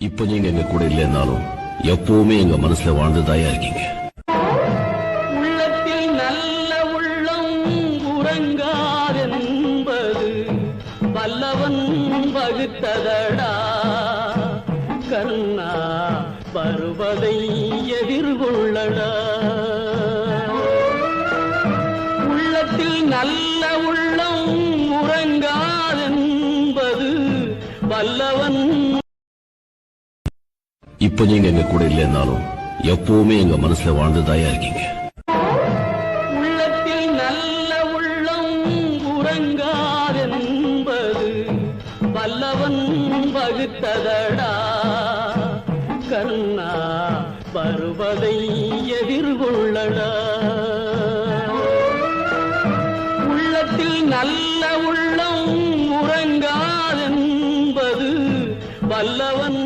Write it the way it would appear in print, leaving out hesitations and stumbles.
இப்ப நீங்க எங்க கூட இல்லைன்னாலும் எப்பவுமே எங்க மனசுல வாழ்ந்துதாயா இருக்கீங்க. உள்ளத்தில் நல்ல உள்ளம் உறங்காதென்பது வல்லவன் வகுத்ததடா. கண்ணா வருவதை எதிர்கொள்ளடா. உள்ளத்தில் நல்ல உள்ளம் உறங்காதென்பது வல்லவன். இப்ப நீங்க எங்க கூட இல்லைன்னாலும் எப்பவுமே எங்க மனசுல வாழ்ந்துதாயா இருக்கீங்க. உள்ளத்தில் நல்ல உள்ளம் உறங்காதென்பது வல்லவன் வகுத்ததடா. கண்ணா வருவதை எதிர்கொள்ளடா. உள்ளத்தில் நல்ல உள்ளம் உறங்காதென்பது வல்லவன்